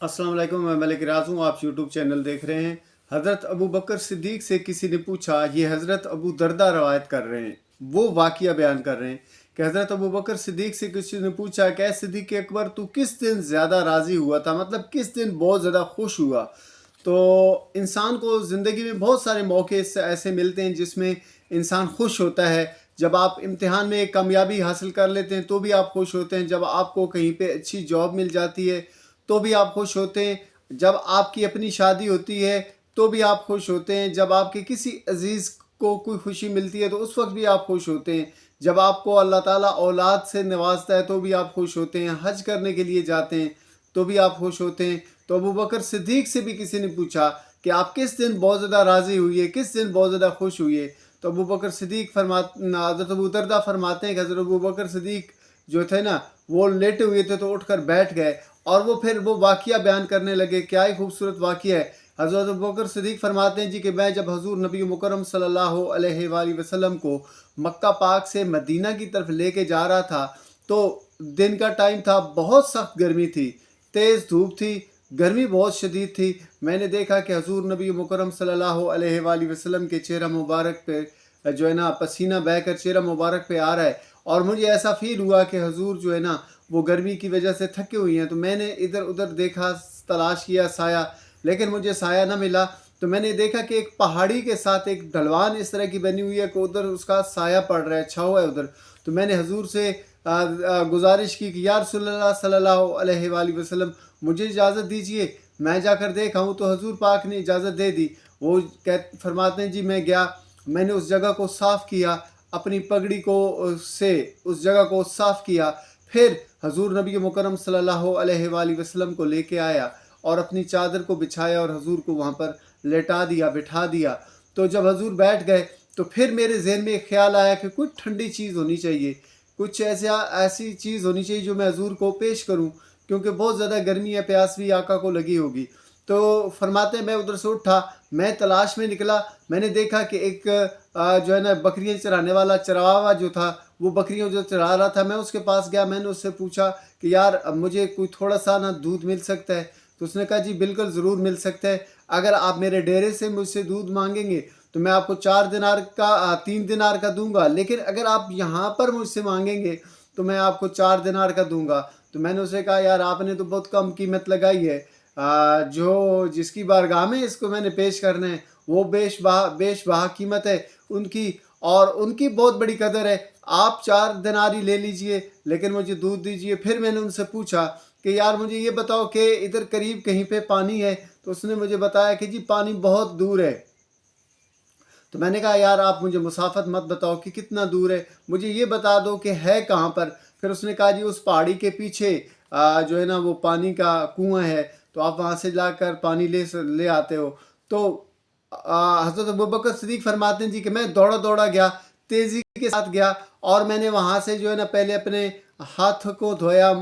अस्सलाम वालेकुम, मैं मलिक राज हूँ। आप यूट्यूब चैनल देख रहे हैं। हज़रत अबू बकर सिद्दीक़ से किसी ने पूछा, ये हज़रत अबू दरदा रवायत कर रहे हैं, वो वाक़िया बयान कर रहे हैं कि हज़रत अबू बकर सिद्दीक़ से किसी ने पूछा कि ऐ सिद्दीक़ अकबर, तू किस दिन ज़्यादा राज़ी हुआ था, मतलब किस दिन बहुत ज़्यादा खुश हुआ। तो इंसान को ज़िंदगी में बहुत सारे मौके ऐसे मिलते हैं जिसमें इंसान खुश होता है। जब आप इम्तिहान में एक कामयाबी हासिल कर लेते हैं तो भी आप खुश होते हैं। जब आपको कहीं पे अच्छी जॉब मिल जाती है तो भी आप खुश होते हैं। जब आपकी अपनी शादी होती है तो भी आप खुश होते हैं। जब आपके किसी अजीज़ को कोई खुशी मिलती है तो उस वक्त भी आप खुश होते हैं। जब आपको अल्लाह ताला औलाद से नवाजता है तो भी आप खुश होते हैं। हज करने के लिए जाते हैं तो भी आप खुश होते हैं। तो अबू बकर सिद्दीक़ से भी किसी ने पूछा कि आप किस दिन बहुत ज़्यादा राज़ी हुई है, किस दिन बहुत ज़्यादा खुश हुई है। तो अबू बकर सिद्दीक़ हज़रत अबू दरदा फरमाते हैं कि हज़रत अबू बकर सिद्दीक़ जो थे ना, वो लेटे हुए थे तो उठकर बैठ गए और वो फिर वो वाक़िया बयान करने लगे। क्या ही खूबसूरत वाक़िया है। हज़रत अबू बकर सिद्दीक़ फरमाते हैं जी कि मैं जब हज़ूर नबी मुकर्रम सल्लल्लाहु अलैहि वसल्लम को मक्का पाक से मदीना की तरफ लेके जा रहा था तो दिन का टाइम था, बहुत सख्त गर्मी थी, तेज़ धूप थी, गर्मी बहुत शदीद थी। मैंने देखा कि हज़ूर नबी मुकर्रम सल्लल्लाहु अलैहि वसल्लम के चेहरा मुबारक पे जो है ना पसीना बहकर चेहरा मुबारक पे आ रहा है और मुझे ऐसा फ़ील हुआ कि हज़ूर जो है ना वो गर्मी की वजह से थके हुए हैं। तो मैंने इधर उधर देखा, तलाश किया साया, लेकिन मुझे साया ना मिला। तो मैंने देखा कि एक पहाड़ी के साथ एक ढलवान इस तरह की बनी हुई है कि उधर उसका साया पड़ रहा है, छाँव है उधर। तो मैंने हजूर से गुजारिश की कि या रसूलल्लाह सल्लल्लाहु अलैहि वसल्लम, मुझे इजाज़त दीजिए, मैं जाकर देखा हूँ। तो हजूर पाक ने इजाज़त दे दी। वो फरमाते हैं जी मैं गया, मैंने उस जगह को साफ़ किया, अपनी पगड़ी को से उस जगह को साफ़ किया, फिर हजूर नबी मुकर्रम सल्लल्लाहु अलैहि वसल्लम को लेके आया और अपनी चादर को बिछाया और हजूर को वहाँ पर लेटा दिया, बिठा दिया। तो जब हजूर बैठ गए तो फिर मेरे जहन में एक ख्याल आया कि कुछ ठंडी चीज़ होनी चाहिए, कुछ ऐसी चीज़ होनी चाहिए जो मैं हजूर को पेश करूँ, क्योंकि बहुत ज़्यादा गर्मी है, प्यास भी आका को लगी होगी। तो फरमाते हैं मैं उधर से उठा, मैं तलाश में निकला। मैंने देखा कि एक जो है ना बकरियाँ चराने वाला चरावा जो था वो बकरियों जो चरा रहा था। मैं उसके पास गया, मैंने उससे पूछा कि यार अब मुझे कोई थोड़ा सा ना दूध मिल सकता है। तो उसने कहा जी बिल्कुल ज़रूर मिल सकता है। अगर आप मेरे डेरे से मुझसे दूध मांगेंगे तो मैं आपको 3 दिनार का दूंगा, लेकिन अगर आप यहाँ पर मुझसे मांगेंगे तो मैं आपको 4 दिनार का दूंगा। तो मैंने उसे कहा यार आपने तो बहुत कम कीमत लगाई है। जो जिसकी बारगाह में इसको मैंने पेश करना है वो बेश बहा कीमत है उनकी, और उनकी बहुत बड़ी कदर है। आप 4 दिनारी ले लीजिए लेकिन मुझे दूध दीजिए। फिर मैंने उनसे पूछा कि यार मुझे ये बताओ कि इधर करीब कहीं पे पानी है। तो उसने मुझे बताया कि जी पानी बहुत दूर है। तो मैंने कहा यार आप मुझे मुसाफत मत बताओ कि कितना दूर है, मुझे ये बता दो कि है कहाँ पर। फिर उसने कहा जी उस पहाड़ी के पीछे जो है ना वो पानी का कुआं है, तो आप वहाँ से जाकर पानी ले आते हो। तो हज़रत अबू बकर सिद्दीक़ फरमाते हैं जी कि मैं दौड़ा दौड़ा गया, तेज़ी के साथ गया और मैंने वहाँ से जो है ना पहले अपने हाथ को धोया,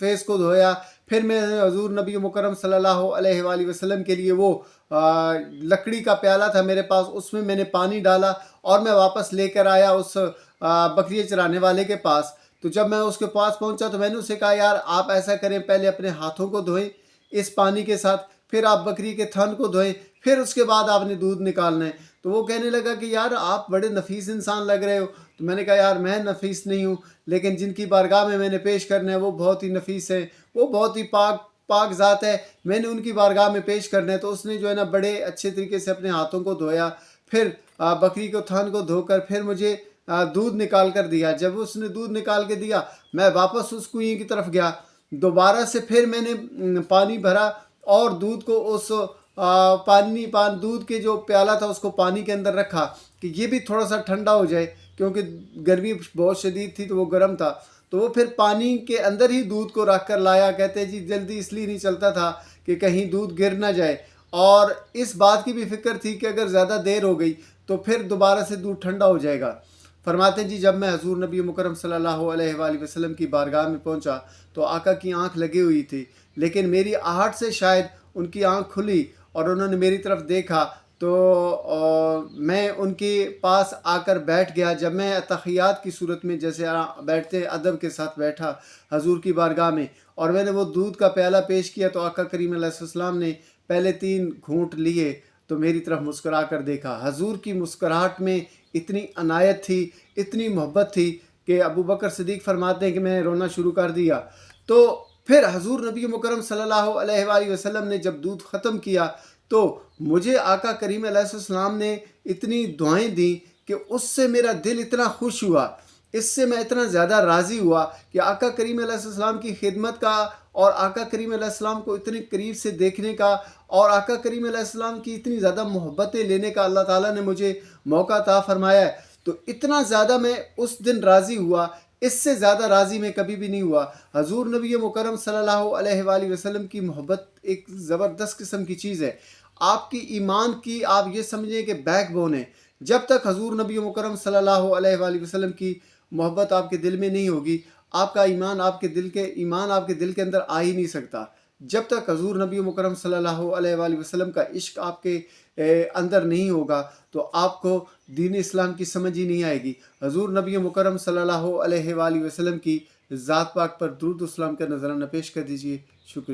फेस को धोया। फिर मैं हजूर नबी मुकर्रम सल्लल्लाहु अलैहि वसल्लम के लिए वो लकड़ी का प्याला था मेरे पास, उसमें मैंने पानी डाला और मैं वापस लेकर आया उस बकरी चराने वाले के पास। तो जब मैं उसके पास पहुंचा तो मैंने उसे कहा यार आप ऐसा करें, पहले अपने हाथों को धोएं इस पानी के साथ, फिर आप बकरी के थन को धोएं, फिर उसके बाद आपने दूध निकालना है। तो वो कहने लगा कि यार आप बड़े नफीस इंसान लग रहे हो। तो मैंने कहा यार मैं नफीस नहीं हूँ, लेकिन जिनकी बारगाह में मैंने पेश करना है वो बहुत ही नफीस है, वो बहुत ही पाक ज़ात है, मैंने उनकी बारगाह में पेश करना है। तो उसने जो है ना बड़े अच्छे तरीके से अपने हाथों को धोया, फिर बकरी को थान को धोकर फिर मुझे दूध निकाल कर दिया। जब उसने दूध निकाल के दिया मैं वापस उस कुएं की तरफ गया, दोबारा से फिर मैंने पानी भरा और दूध को उस दूध के जो प्याला था उसको पानी के अंदर रखा कि ये भी थोड़ा सा ठंडा हो जाए, क्योंकि गर्मी बहुत शदीद थी तो वो गर्म था। तो वो फिर पानी के अंदर ही दूध को रख कर लाया। कहते हैं जी जल्दी इसलिए नहीं चलता था कि कहीं दूध गिर ना जाए, और इस बात की भी फिक्र थी कि अगर ज़्यादा देर हो गई तो फिर दोबारा से दूध ठंडा हो जाएगा। फरमाते हैं जी जब मैं हजूर नबी मुकर्रम सल्लल्लाहु अलैहि वसल्लम की बारगाह में पहुंचा तो आका की आंख लगी हुई थी, लेकिन मेरी आहट से शायद उनकी आंख खुली और उन्होंने मेरी तरफ देखा। تو میں ان کے پاس آ کر بیٹھ گیا. جب میں تحیات کی صورت میں جیسے بیٹھتے ادب کے ساتھ بیٹھا حضور کی بارگاہ میں اور میں نے وہ دودھ کا پیالہ پیش کیا تو آقا کریم علیہ السلام نے پہلے 3 گھونٹ لیے تو میری طرف مسکرا کر دیکھا. حضور کی مسکراہٹ میں اتنی عنایت تھی، اتنی محبت تھی کہ ابو بکر صدیق فرماتے ہیں کہ میں نے رونا شروع کر دیا. تو پھر حضور نبی مکرم صلی اللہ علیہ وآلہ وسلم نے جب دودھ ختم کیا تو مجھے آقا کریم علیہ السلام نے اتنی دعائیں دیں کہ اس سے میرا دل اتنا خوش ہوا، اس سے میں اتنا زیادہ راضی ہوا کہ آقا کریم علیہ السلام کی خدمت کا اور آقا کریم علیہ السلام کو اتنے قریب سے دیکھنے کا اور آقا کریم علیہ السلام کی اتنی زیادہ محبتیں لینے کا اللہ تعالیٰ نے مجھے موقع عطا فرمایا ہے. تو اتنا زیادہ میں اس دن راضی ہوا، اس سے زیادہ راضی میں کبھی بھی نہیں ہوا. حضور نبی مکرم صلی اللہ علیہ وآلہ وسلم کی محبت ایک زبردست قسم کی چیز ہے. آپ کی ایمان کی آپ یہ سمجھیں کہ بیک بون ہے. جب تک حضور نبی مکرم صلی اللہ علیہ وآلہ وسلم کی محبت آپ کے دل میں نہیں ہوگی، آپ کا ایمان آپ کے دل کے اندر آ ہی نہیں سکتا. جب تک حضور نبی مکرم صلی اللہ علیہ وآلہ وسلم کا عشق آپ کے اندر نہیں ہوگا تو آپ کو دین اسلام کی سمجھ ہی نہیں آئے گی. حضور نبی مکرم صلی اللہ علیہ وآلہ وسلم کی ذات پاک پر درود و سلام کا نذرانہ پیش کر دیجئے. شکریہ.